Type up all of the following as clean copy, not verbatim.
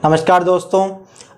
नमस्कार दोस्तों,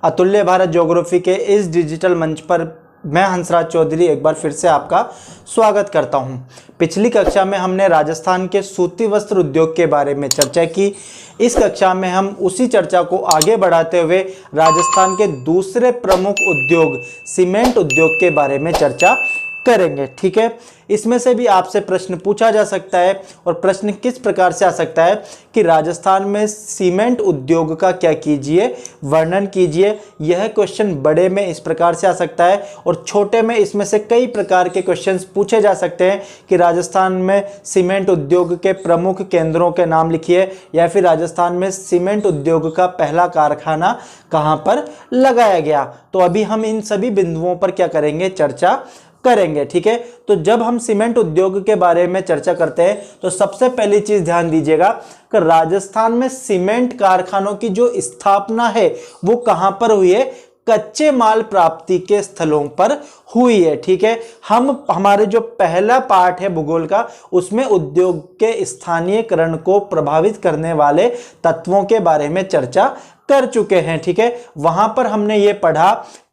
अतुल्य भारत ज्योग्राफी के इस डिजिटल मंच पर मैं हंसराज चौधरी एक बार फिर से आपका स्वागत करता हूं। पिछली कक्षा में हमने राजस्थान के सूती वस्त्र उद्योग के बारे में चर्चा की। इस कक्षा में हम उसी चर्चा को आगे बढ़ाते हुए राजस्थान के दूसरे प्रमुख उद्योग सीमेंट उद्योग के बारे में चर्चा करेंगे। ठीक है, इसमें से भी आपसे प्रश्न पूछा जा सकता है और प्रश्न किस प्रकार से आ सकता है कि राजस्थान में सीमेंट उद्योग का क्या कीजिए, वर्णन कीजिए। यह क्वेश्चन बड़े में इस प्रकार से आ सकता है और छोटे में इसमें से कई प्रकार के क्वेश्चंस पूछे जा सकते हैं कि राजस्थान में सीमेंट उद्योग के प्रमुख केंद्रों के नाम लिखिए, या फिर राजस्थान में सीमेंट उद्योग का पहला कारखाना कहाँ पर लगाया गया। तो अभी हम इन सभी बिंदुओं पर क्या करेंगे, चर्चा करेंगे। ठीक है, तो जब हम सीमेंट उद्योग के बारे में चर्चा करते हैं तो सबसे पहली चीज ध्यान दीजिएगा कि राजस्थान में सीमेंट कारखानों की जो स्थापना है वो कहां पर हुई है, कच्चे माल प्राप्ति के स्थलों पर हुई है। ठीक है, हमारे जो पहला पार्ट है भूगोल का, उसमें उद्योग के स्थानीयकरण को प्रभावित करने वाले तत्वों के बारे में चर्चा कर चुके हैं। ठीक है, वहां पर हमने ये पढ़ा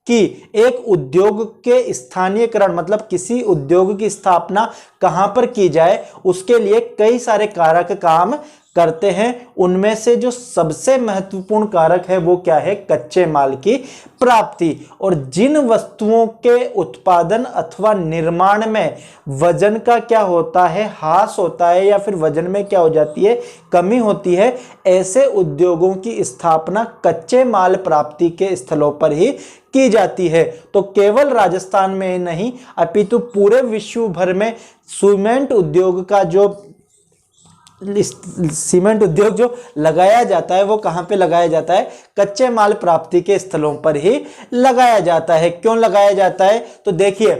कि एक उद्योग के स्थानीयकरण मतलब किसी उद्योग की स्थापना कहां पर की जाए, उसके लिए कई सारे कारक काम करते हैं। उनमें से जो सबसे महत्वपूर्ण कारक है वो क्या है, कच्चे माल की प्राप्ति। और जिन वस्तुओं के उत्पादन अथवा निर्माण में वजन का क्या होता है, ह्रास होता है, या फिर वजन में क्या हो जाती है, कमी होती है, ऐसे उद्योगों की स्थापना कच्चे माल प्राप्ति के स्थलों पर ही की जाती है। तो केवल राजस्थान में नहीं अपितु पूरे विश्व भर में सीमेंट उद्योग जो लगाया जाता है वो कहां पे लगाया जाता है, कच्चे माल प्राप्ति के स्थलों पर ही लगाया जाता है। क्यों लगाया जाता है, तो देखिए,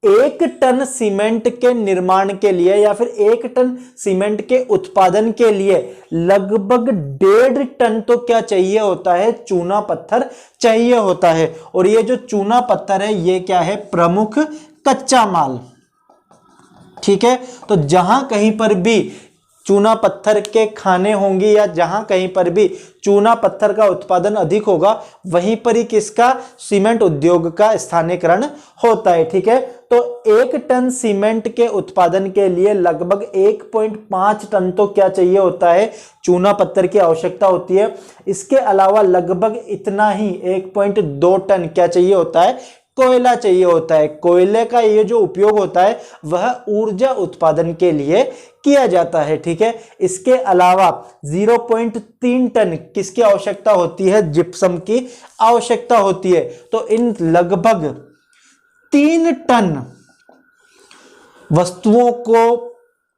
1 टन सीमेंट के निर्माण के लिए या फिर 1 टन सीमेंट के उत्पादन के लिए लगभग 1.5 टन तो क्या चाहिए होता है, चूना पत्थर चाहिए होता है। और ये जो चूना पत्थर है ये क्या है, प्रमुख कच्चा माल। ठीक है, तो जहां कहीं पर भी चूना पत्थर के खाने होंगे या जहां कहीं पर भी चूना पत्थर का उत्पादन अधिक होगा, वहीं पर ही किसका, सीमेंट उद्योग का स्थानीयकरण होता है। ठीक है, तो 1 टन सीमेंट के उत्पादन के लिए लगभग 1.5 टन तो क्या चाहिए होता है, चूना पत्थर की आवश्यकता होती है। इसके अलावा लगभग इतना ही 1.2 टन क्या चाहिए होता है, कोयला चाहिए होता है। कोयले का ये जो उपयोग होता है वह ऊर्जा उत्पादन के लिए किया जाता है। ठीक है, इसके अलावा 0.3 टन किसकी आवश्यकता होती है, जिप्सम की आवश्यकता होती है। तो इन लगभग 3 टन वस्तुओं को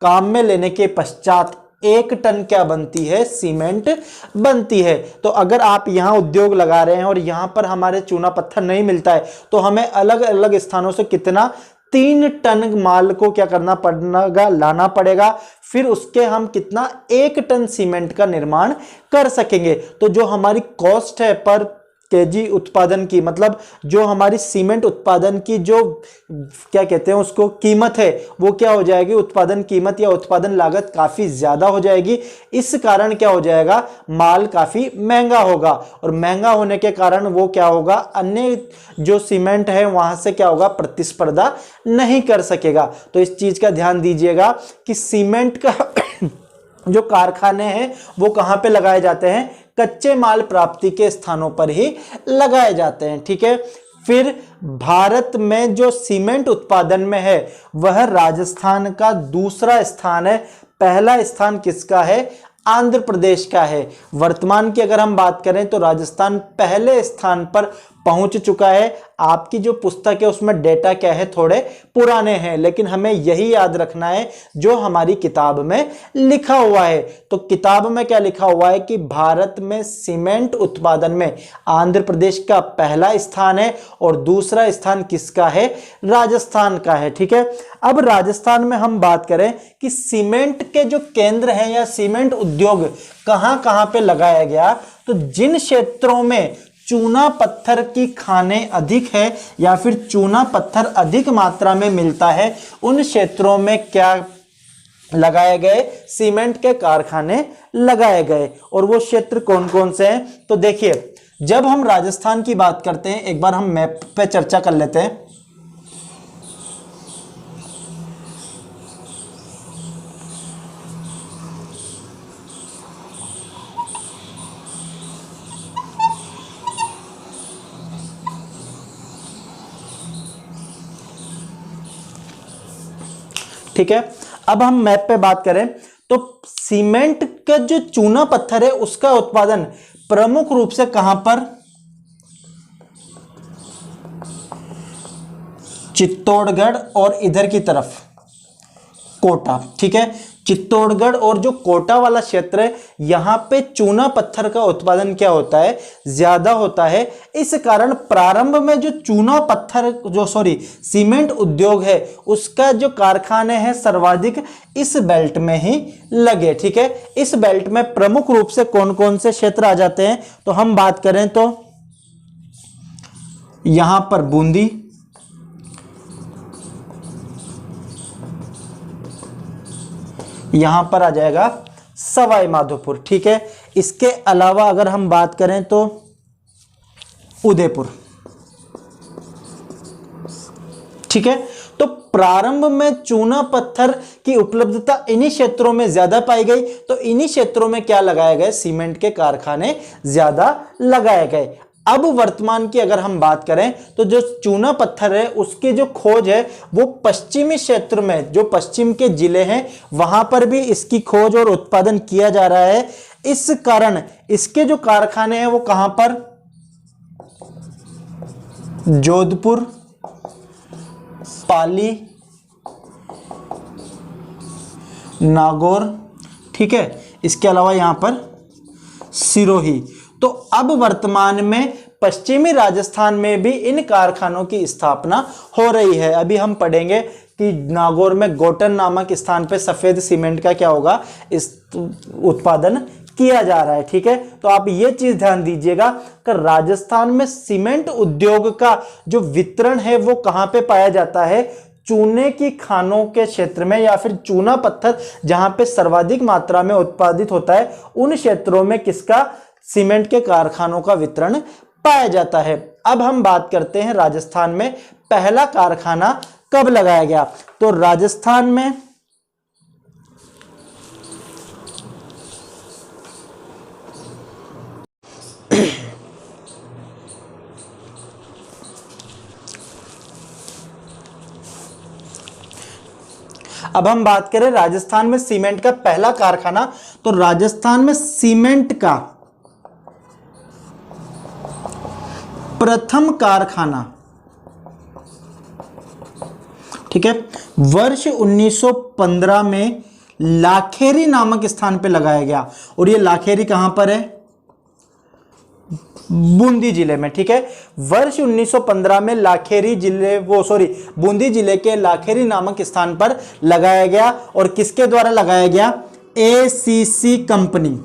काम में लेने के पश्चात 1 टन क्या बनती है, सीमेंट बनती है। तो अगर आप यहां उद्योग लगा रहे हैं और यहां पर हमारे चूना पत्थर नहीं मिलता है तो हमें अलग अलग स्थानों से कितना, 3 टन माल को क्या करना पड़ेगा, लाना पड़ेगा। फिर उसके हम कितना, 1 टन सीमेंट का निर्माण कर सकेंगे। तो जो हमारी कॉस्ट है पर केजी उत्पादन की, मतलब जो हमारी सीमेंट उत्पादन की जो क्या कहते हैं उसको कीमत है, वो क्या हो जाएगी, उत्पादन कीमत या उत्पादन लागत काफी ज्यादा हो जाएगी। इस कारण क्या हो जाएगा, माल काफी महंगा होगा और महंगा होने के कारण वो क्या होगा, अन्य जो सीमेंट है वहां से क्या होगा, प्रतिस्पर्धा नहीं कर सकेगा। तो इस चीज का ध्यान दीजिएगा कि सीमेंट का जो कारखाने हैं वो कहां पे लगाए जाते हैं, कच्चे माल प्राप्ति के स्थानों पर ही लगाए जाते हैं। ठीक है, फिर भारत में जो सीमेंट उत्पादन में है वह राजस्थान का दूसरा स्थान है। पहला स्थान किसका है, आंध्र प्रदेश का है। वर्तमान की अगर हम बात करें तो राजस्थान पहले स्थान पर पहुंच चुका है। आपकी जो पुस्तक है उसमें डेटा क्या है, थोड़े पुराने हैं, लेकिन हमें यही याद रखना है जो हमारी किताब में लिखा हुआ है। तो किताब में क्या लिखा हुआ है कि भारत में सीमेंट उत्पादन में आंध्र प्रदेश का पहला स्थान है और दूसरा स्थान किसका है, राजस्थान का है। ठीक है, अब राजस्थान में हम बात करें कि सीमेंट के जो केंद्र हैं या सीमेंट उद्योग कहां कहां पे लगाया गया, तो जिन क्षेत्रों में चूना पत्थर की खाने अधिक है या फिर चूना पत्थर अधिक मात्रा में मिलता है, उन क्षेत्रों में क्या लगाए गए, सीमेंट के कारखाने लगाए गए। और वो क्षेत्र कौन कौन से हैं, तो देखिए जब हम राजस्थान की बात करते हैं, एक बार हम मैप पे चर्चा कर लेते हैं। ठीक है, अब हम मैप पे बात करें तो सीमेंट का जो चूना पत्थर है उसका उत्पादन प्रमुख रूप से कहां पर, चित्तौड़गढ़ और इधर की तरफ कोटा। ठीक है, चित्तौड़गढ़ और जो कोटा वाला क्षेत्र है यहां पे चूना पत्थर का उत्पादन क्या होता है, ज्यादा होता है। इस कारण प्रारंभ में जो चूना पत्थर सीमेंट उद्योग है उसका जो कारखाने हैं सर्वाधिक इस बेल्ट में ही लगे। ठीक है, इस बेल्ट में प्रमुख रूप से कौन कौन से क्षेत्र आ जाते हैं, तो हम बात करें तो यहां पर बूंदी, यहां पर आ जाएगा सवाई माधोपुर। ठीक है, इसके अलावा अगर हम बात करें तो उदयपुर। ठीक है, तो प्रारंभ में चूना पत्थर की उपलब्धता इन्हीं क्षेत्रों में ज्यादा पाई गई, तो इन्हीं क्षेत्रों में क्या लगाए गए, सीमेंट के कारखाने ज्यादा लगाए गए। अब वर्तमान की अगर हम बात करें तो जो चूना पत्थर है उसकी जो खोज है वो पश्चिमी क्षेत्र में, जो पश्चिम के जिले हैं वहां पर भी इसकी खोज और उत्पादन किया जा रहा है। इस कारण इसके जो कारखाने हैं वो कहां पर, जोधपुर, पाली, नागौर। ठीक है, इसके अलावा यहां पर सिरोही। तो अब वर्तमान में पश्चिमी राजस्थान में भी इन कारखानों की स्थापना हो रही है। अभी हम पढ़ेंगे कि नागौर में गोटन नामक स्थान पे सफेद सीमेंट का क्या होगा, इस उत्पादन किया जा रहा है। ठीक है, तो आप ये चीज ध्यान दीजिएगा कि राजस्थान में सीमेंट उद्योग का जो वितरण है वो कहां पे पाया जाता है, चूने की खानों के क्षेत्र में, या फिर चूना पत्थर जहां पे सर्वाधिक मात्रा में उत्पादित होता है उन क्षेत्रों में किसका, सीमेंट के कारखानों का वितरण पाया जाता है। अब हम बात करते हैं राजस्थान में पहला कारखाना कब लगाया गया, तो राजस्थान में अब हम बात करें राजस्थान में सीमेंट का पहला कारखाना, तो राजस्थान में सीमेंट का प्रथम कारखाना, ठीक है, वर्ष 1915 में लाखेरी नामक स्थान पे लगाया गया। और ये लाखेरी कहां पर है, बूंदी जिले में। ठीक है, वर्ष 1915 में लाखेरी जिले बूंदी जिले के लाखेरी नामक स्थान पर लगाया गया। और किसके द्वारा लगाया गया, एसीसी कंपनी।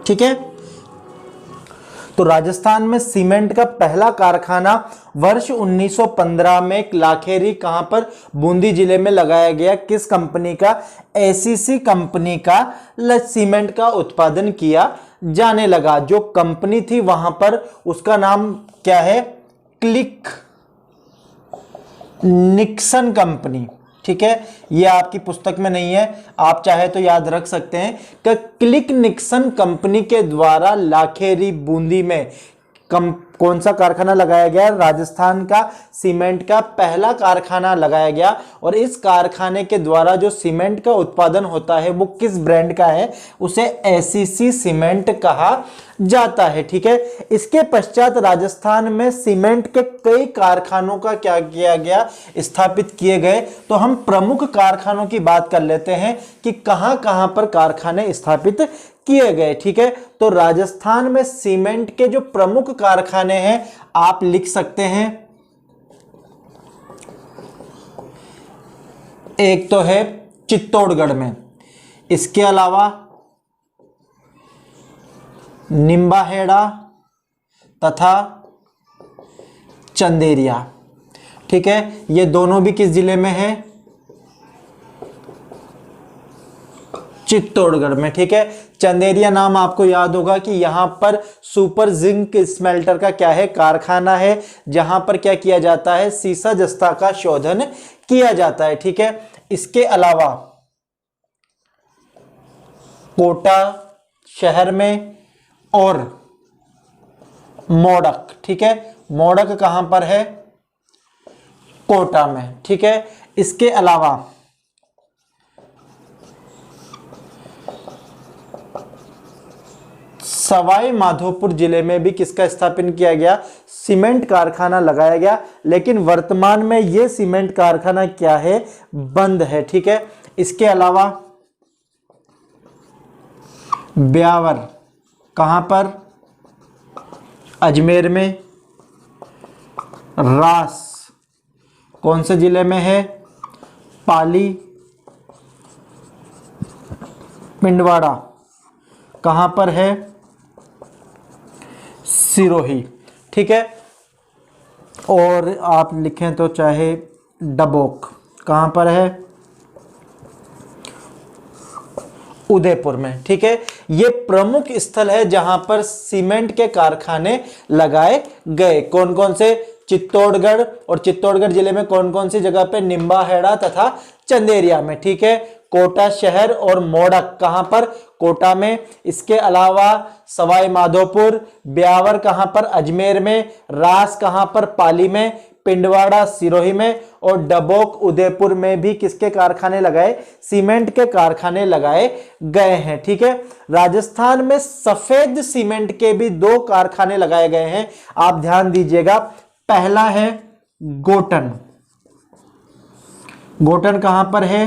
ठीक है, तो राजस्थान में सीमेंट का पहला कारखाना वर्ष 1915 में लाखेरी कहां पर, बूंदी जिले में लगाया गया। किस कंपनी का, एसीसी कंपनी का सीमेंट का उत्पादन किया जाने लगा। जो कंपनी थी वहां पर उसका नाम क्या है, क्लिक निक्सन कंपनी। ठीक है, ये आपकी पुस्तक में नहीं है, आप चाहे तो याद रख सकते हैं कि क्लिक निक्सन कंपनी के द्वारा लाखेरी बूंदी में कौन सा कारखाना लगाया गया, राजस्थान का सीमेंट का पहला कारखाना लगाया गया। और इस कारखाने के द्वारा जो सीमेंट का उत्पादन होता है वो किस ब्रांड का है, उसे एसीसी सीमेंट कहा जाता है। ठीक है, इसके पश्चात राजस्थान में सीमेंट के कई कारखानों का क्या किया गया, स्थापित किए गए। तो हम प्रमुख कारखानों की बात कर लेते हैं कि कहां कहां पर कारखाने स्थापित किए गए। ठीक है, तो राजस्थान में सीमेंट के जो प्रमुख कारखाने हैं आप लिख सकते हैं, एक तो है चित्तौड़गढ़ में, इसके अलावा निम्बाहेड़ा तथा चंदेरिया। ठीक है, ये दोनों भी किस जिले में है, चित्तौड़गढ़ में। ठीक है, चंदेरिया नाम आपको याद होगा कि यहाँ पर सुपर जिंक स्मेल्टर का क्या है, कारखाना है, जहां पर क्या किया जाता है, सीसा जस्ता का शोधन किया जाता है। ठीक है, इसके अलावा कोटा शहर में और मोडक, ठीक है, मोडक कहां पर है, कोटा में। ठीक है, इसके अलावा सवाई माधोपुर जिले में भी किसका स्थापन किया गया, सीमेंट कारखाना लगाया गया, लेकिन वर्तमान में यह सीमेंट कारखाना क्या है, बंद है। ठीक है, इसके अलावा ब्यावर कहां पर, अजमेर में। रास कौन से जिले में है, पाली। पिंडवाड़ा कहां पर है, सिरोही। ठीक है, और आप लिखें तो चाहे डबोक कहां पर है, उदयपुर में। ठीक है, ये प्रमुख स्थल है जहां पर सीमेंट के कारखाने लगाए गए। कौन कौन से, चित्तौड़गढ़, और चित्तौड़गढ़ जिले में कौन कौन सी जगह पे, निम्बाहेड़ा तथा चंदेरिया में। ठीक है, कोटा शहर और मोडक कहां पर, कोटा में। इसके अलावा सवाई माधोपुर, ब्यावर कहां पर, अजमेर में। रास कहां पर, पाली में। पिंडवाड़ा सिरोही में, और डबोक उदयपुर में भी किसके कारखाने लगाए, सीमेंट के कारखाने लगाए गए हैं। ठीक है, राजस्थान में सफेद सीमेंट के भी 2 कारखाने लगाए गए हैं, आप ध्यान दीजिएगा। पहला है गोटन, गोटन कहां पर है,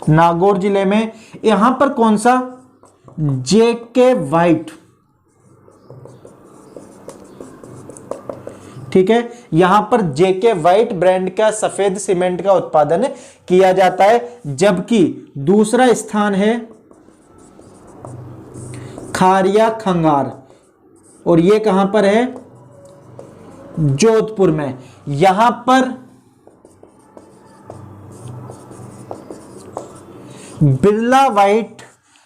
नागौर जिले में। यहां पर कौन सा, जेके वाइट। ठीक है, यहां पर जेके वाइट ब्रांड का सफेद सीमेंट का उत्पादन किया जाता है, जबकि दूसरा स्थान है खारिया खंगार, और यह कहां पर है, जोधपुर में। यहां पर बिरला वाइट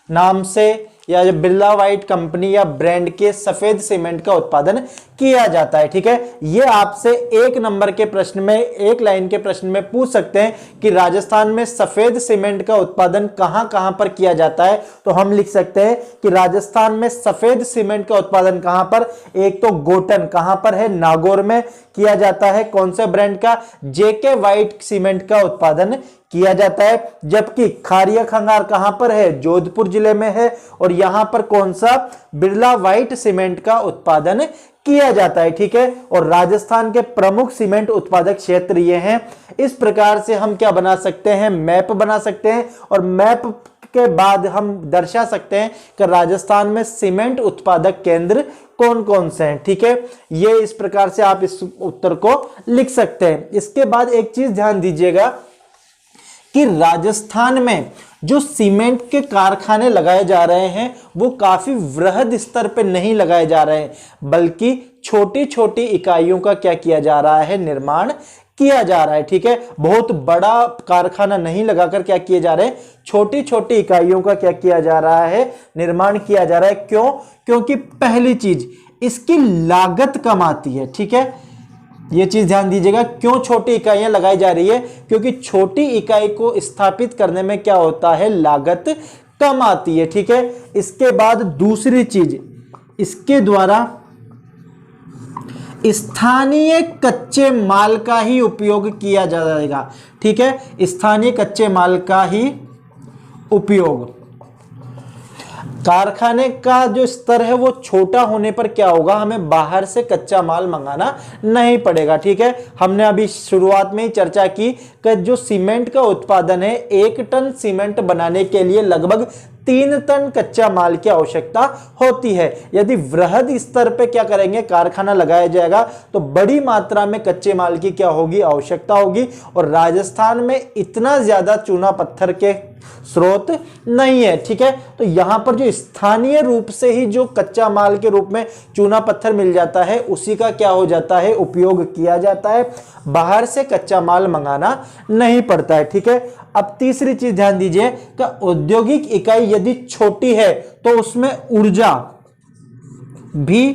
नाम से या बिरला वाइट कंपनी या ब्रांड के सफेद सीमेंट का उत्पादन किया जाता है। ठीक है, ये आपसे 1 नंबर के प्रश्न में, 1 लाइन के प्रश्न में पूछ सकते हैं कि राजस्थान में सफेद सीमेंट का उत्पादन कहां कहां पर किया जाता है। तो हम लिख सकते हैं कि राजस्थान में सफेद सीमेंट का उत्पादन कहां पर, एक तो गोटन कहां पर है, नागौर में किया जाता है, कौन से ब्रांड का, जेके वाइट सीमेंट का उत्पादन किया जाता है, जबकि खारिया खंगार कहां पर है, जोधपुर जिले में है, और यहां पर कौन सा, बिरला वाइट सीमेंट का उत्पादन किया जाता है। ठीक है, और राजस्थान के प्रमुख सीमेंट उत्पादक क्षेत्र ये हैं। इस प्रकार से हम क्या बना सकते हैं, मैप बना सकते हैं, और मैप के बाद हम दर्शा सकते हैं कि राजस्थान में सीमेंट उत्पादक केंद्र कौन कौन से हैं। ठीक है, ये इस प्रकार से आप इस उत्तर को लिख सकते हैं। इसके बाद एक चीज ध्यान दीजिएगा कि राजस्थान में जो सीमेंट के कारखाने लगाए जा रहे हैं वो काफी वृहद स्तर पे नहीं लगाए जा रहे हैं, बल्कि छोटी छोटी इकाइयों का क्या किया जा रहा है, निर्माण किया जा रहा है। ठीक है, बहुत बड़ा कारखाना नहीं लगाकर क्या किए जा रहे हैं, छोटी छोटी इकाइयों का क्या किया जा रहा है, निर्माण किया जा रहा है। क्यों, क्योंकि पहली चीज इसकी लागत कम आती है। ठीक है, ये चीज ध्यान दीजिएगा, क्यों छोटी इकाइयां लगाई जा रही है, क्योंकि छोटी इकाई को स्थापित करने में क्या होता है, लागत कम आती है। ठीक है, इसके बाद दूसरी चीज, इसके द्वारा स्थानीय कच्चे माल का ही उपयोग किया जाएगा। ठीक है, स्थानीय कच्चे माल का ही उपयोग। कारखाने का जो स्तर है वो छोटा होने पर क्या होगा, हमें बाहर से कच्चा माल मंगाना नहीं पड़ेगा। ठीक है, हमने अभी शुरुआत में ही चर्चा की कि जो सीमेंट का उत्पादन है, 1 टन सीमेंट बनाने के लिए लगभग 3 टन कच्चा माल की आवश्यकता होती है। यदि वृहद स्तर पे क्या करेंगे, कारखाना लगाया जाएगा, तो बड़ी मात्रा में कच्चे माल की क्या होगी, आवश्यकता होगी। और राजस्थान में इतना ज्यादा चूना पत्थर के स्रोत नहीं है। ठीक है, तो यहां पर जो स्थानीय रूप से ही जो कच्चा माल के रूप में चूना पत्थर मिल जाता है, उसी का क्या हो जाता है, उपयोग किया जाता है, बाहर से कच्चा माल मंगाना नहीं पड़ता है। ठीक है, अब तीसरी चीज ध्यान दीजिए कि औद्योगिक इकाई यदि छोटी है तो उसमें ऊर्जा भी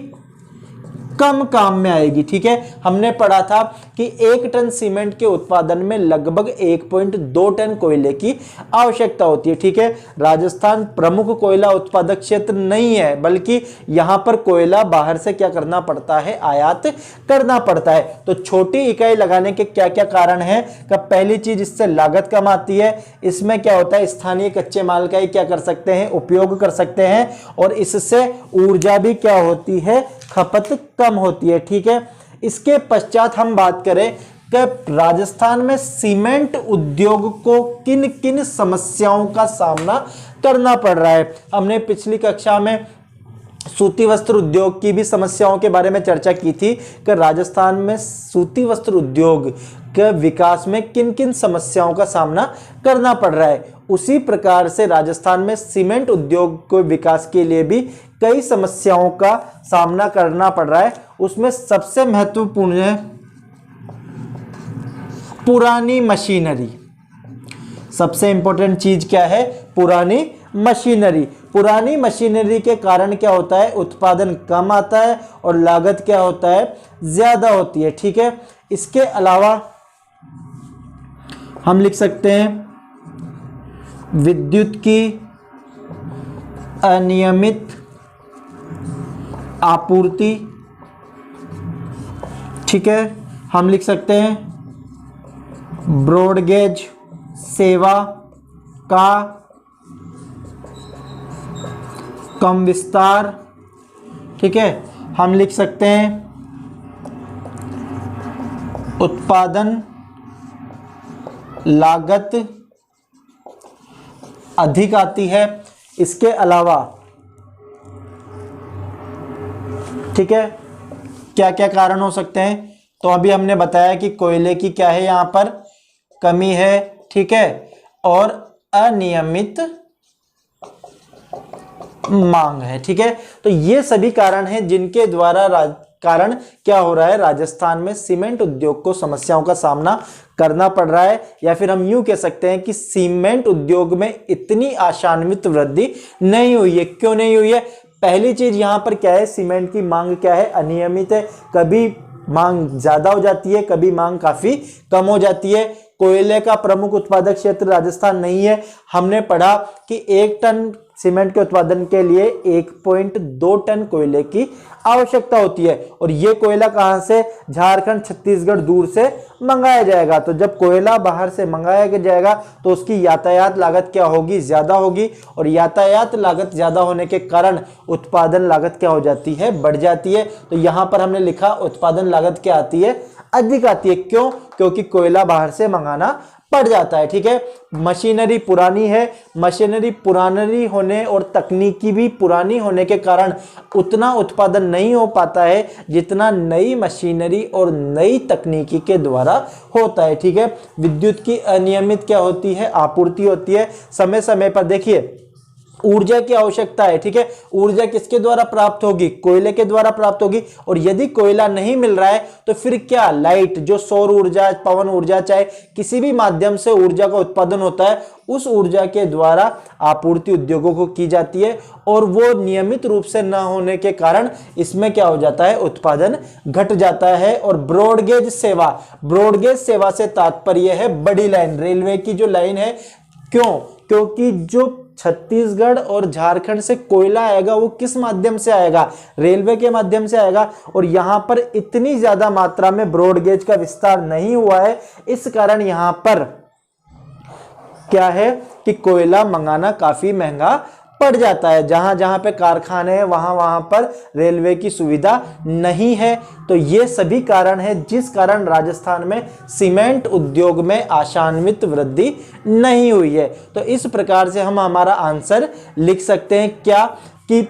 कम काम में आएगी। ठीक है, हमने पढ़ा था कि 1 टन सीमेंट के उत्पादन में लगभग 1.2 टन कोयले की आवश्यकता होती है। ठीक है, राजस्थान प्रमुख कोयला उत्पादक क्षेत्र नहीं है, बल्कि यहां पर कोयला बाहर से क्या करना पड़ता है, आयात करना पड़ता है। तो छोटी इकाई लगाने के क्या क्या कारण है? कि पहली चीज, इससे लागत कम आती है। इसमें क्या होता है, स्थानीय कच्चे माल का ही क्या कर सकते हैं, उपयोग कर सकते हैं, और इससे ऊर्जा भी क्या होती है, खपत कम होती है। ठीक है, इसके पश्चात हम बात करें कि राजस्थान में सीमेंट उद्योग को किन किन समस्याओं का सामना करना पड़ रहा है। हमने पिछली कक्षा में सूती वस्त्र उद्योग की भी समस्याओं के बारे में चर्चा की थी कि राजस्थान में सूती वस्त्र उद्योग के विकास में किन किन समस्याओं का सामना करना पड़ रहा है। उसी प्रकार से राजस्थान में सीमेंट उद्योग के विकास के लिए भी कई समस्याओं का सामना करना पड़ रहा है। उसमें सबसे महत्वपूर्ण है पुरानी मशीनरी। सबसे इंपॉर्टेंट चीज क्या है, पुरानी मशीनरी। पुरानी मशीनरी के कारण क्या होता है, उत्पादन कम आता है और लागत क्या होता है, ज्यादा होती है। ठीक है, इसके अलावा हम लिख सकते हैं विद्युत की अनियमित आपूर्ति। ठीक है, हम लिख सकते हैं ब्रॉडगेज सेवा का कम विस्तार। ठीक है, हम लिख सकते हैं उत्पादन लागत अधिक आती है। इसके अलावा ठीक है, क्या क्या कारण हो सकते हैं, तो अभी हमने बताया कि कोयले की क्या है, यहां पर कमी है। ठीक है, और अनियमित मांग है। ठीक है, तो ये सभी कारण हैं जिनके द्वारा कारण क्या हो रहा है, राजस्थान में सीमेंट उद्योग को समस्याओं का सामना करना पड़ रहा है, या फिर हम यूं कह सकते हैं कि सीमेंट उद्योग में इतनी आशान्वित वृद्धि नहीं हुई है। क्यों नहीं हुई है? पहली चीज यहां पर क्या है, सीमेंट की मांग क्या है, अनियमित है। कभी मांग ज्यादा हो जाती है, कभी मांग काफी कम हो जाती है। कोयले का प्रमुख उत्पादक क्षेत्र राजस्थान नहीं है। हमने पढ़ा कि 1 टन सीमेंट के उत्पादन के लिए 1.2 टन कोयले की आवश्यकता होती है, और ये कोयला कहां से, झारखंड छत्तीसगढ़ दूर से मंगाया जाएगा। तो जब कोयला बाहर से मंगाया जाएगा तो उसकी यातायात लागत क्या होगी, ज्यादा होगी, और यातायात लागत ज्यादा होने के कारण उत्पादन लागत क्या हो जाती है, बढ़ जाती है। तो यहां पर हमने लिखा उत्पादन लागत क्या आती है, अधिक आती है। क्यों? क्योंकि कोयला बाहर से मंगाना पड़ जाता है। ठीक है, मशीनरी पुरानी है। मशीनरी पुरानी होने और तकनीकी भी पुरानी होने के कारण उतना उत्पादन नहीं हो पाता है जितना नई मशीनरी और नई तकनीकी के द्वारा होता है। ठीक है, विद्युत की अनियमित क्या होती है, आपूर्ति होती है। समय समय पर देखिए ऊर्जा की आवश्यकता है। ठीक है, ऊर्जा किसके द्वारा प्राप्त होगी, कोयले के द्वारा प्राप्त होगी, और यदि कोयला नहीं मिल रहा है तो फिर क्या, लाइट, जो सौर ऊर्जा, पवन ऊर्जा, चाहे किसी भी माध्यम से ऊर्जा का उत्पादन होता है, उस ऊर्जा के द्वारा आपूर्ति उद्योगों को की जाती है, और वो नियमित रूप से न होने के कारण इसमें क्या हो जाता है, उत्पादन घट जाता है। और ब्रॉडगेज सेवा, ब्रॉडगेज सेवा से तात्पर्य है बड़ी लाइन, रेलवे की जो लाइन है। क्यों? क्योंकि जो छत्तीसगढ़ और झारखंड से कोयला आएगा वो किस माध्यम से आएगा, रेलवे के माध्यम से आएगा, और यहां पर इतनी ज्यादा मात्रा में ब्रॉडगेज का विस्तार नहीं हुआ है। इस कारण यहां पर क्या है कि कोयला मंगाना काफी महंगा पड़ जाता है। जहां जहां पे कारखाने हैं वहां वहां पर रेलवे की सुविधा नहीं है। तो ये सभी कारण है जिस कारण राजस्थान में सीमेंट उद्योग में आशान्वित वृद्धि नहीं हुई है। तो इस प्रकार से हम हमारा आंसर लिख सकते हैं क्या, कि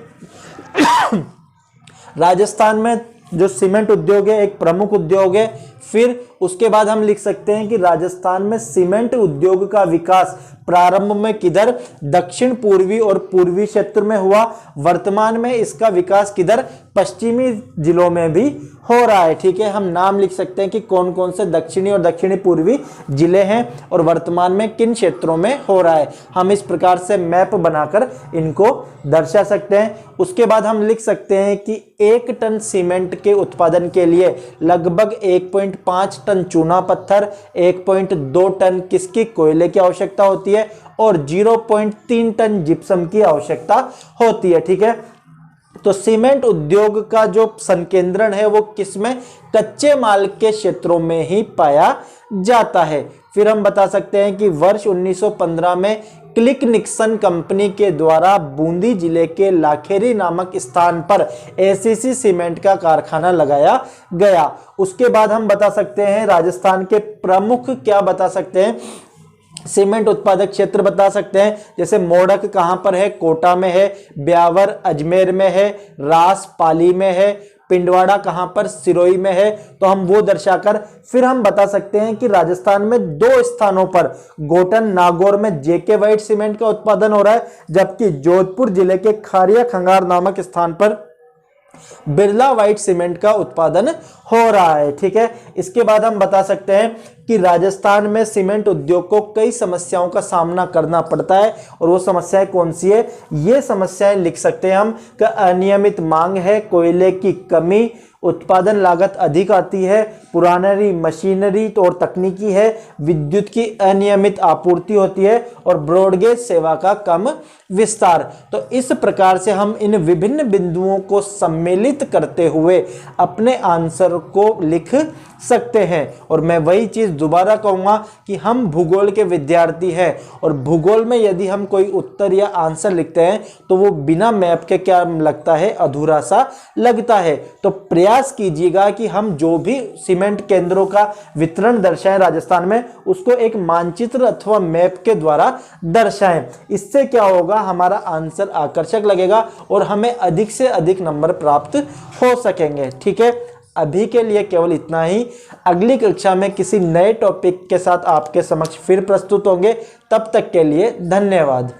राजस्थान में जो सीमेंट उद्योग है एक प्रमुख उद्योग है। फिर उसके बाद हम लिख सकते हैं कि राजस्थान में सीमेंट उद्योग का विकास प्रारंभ में किधर, दक्षिण पूर्वी और पूर्वी क्षेत्र में हुआ। वर्तमान में इसका विकास किधर, पश्चिमी जिलों में भी हो रहा है। ठीक है, हम नाम लिख सकते हैं कि कौन कौन से दक्षिणी और दक्षिणी पूर्वी जिले हैं और वर्तमान में किन क्षेत्रों में हो रहा है। हम इस प्रकार से मैप बनाकर इनको दर्शा सकते हैं। उसके बाद हम लिख सकते हैं कि 1 टन सीमेंट के उत्पादन के लिए लगभग 1.5 टन चूना पत्थर, 1.2 टन किसकी कोयले की आवश्यकता होती है और 0.3 टन जिप्सम की आवश्यकता होती है। ठीक है, तो सीमेंट उद्योग का जो संकेंद्रण है वो किसमें, कच्चे माल के क्षेत्रों में ही पाया जाता है। फिर हम बता सकते हैं कि वर्ष 1915 में क्लिक निक्सन कंपनी के द्वारा बूंदी जिले के लाखेरी नामक स्थान पर एसीसी सीमेंट का कारखाना लगाया गया। उसके बाद हम बता सकते हैं राजस्थान के प्रमुख क्या बता सकते हैं, सीमेंट उत्पादक क्षेत्र बता सकते हैं। जैसे मोडक कहां पर है, कोटा में है, ब्यावर अजमेर में है, रास पाली में है, पिंडवाड़ा कहां पर, सिरोही में है। तो हम वो दर्शाकर फिर हम बता सकते हैं कि राजस्थान में 2 स्थानों पर गोटन नागौर में जेके व्हाइट सीमेंट का उत्पादन हो रहा है, जबकि जोधपुर जिले के खारिया खंगार नामक स्थान पर बिरला व्हाइट सीमेंट का उत्पादन हो रहा है। ठीक है, इसके बाद हम बता सकते हैं कि राजस्थान में सीमेंट उद्योग को कई समस्याओं का सामना करना पड़ता है और वो समस्याएं कौन सी है, ये समस्याएं लिख सकते हैं हम कि अनियमित मांग है, कोयले की कमी, उत्पादन लागत अधिक आती है, पुरानी मशीनरी और तकनीकी है, विद्युत की अनियमित आपूर्ति होती है और ब्रॉडगेज सेवा का कम विस्तार। तो इस प्रकार से हम इन विभिन्न बिंदुओं को सम्मिलित करते हुए अपने आंसर को लिख सकते हैं। और मैं वही चीज दोबारा कहूंगा कि हम भूगोल के विद्यार्थी हैं और भूगोल में यदि हम कोई उत्तर या आंसर लिखते हैं तो वो बिना मैप के क्या लगता है, अधूरा सा लगता है। तो प्रयास कीजिएगा कि हम जो भी सीमेंट केंद्रों का वितरण दर्शाएं राजस्थान में, उसको एक मानचित्र अथवा मैप के द्वारा दर्शाएं। इससे क्या होगा, हमारा आंसर आकर्षक लगेगा और हमें अधिक से अधिक नंबर प्राप्त हो सकेंगे। ठीक है, अभी के लिए केवल इतना ही। अगली कक्षा में किसी नए टॉपिक के साथ आपके समक्ष फिर प्रस्तुत होंगे। तब तक के लिए धन्यवाद।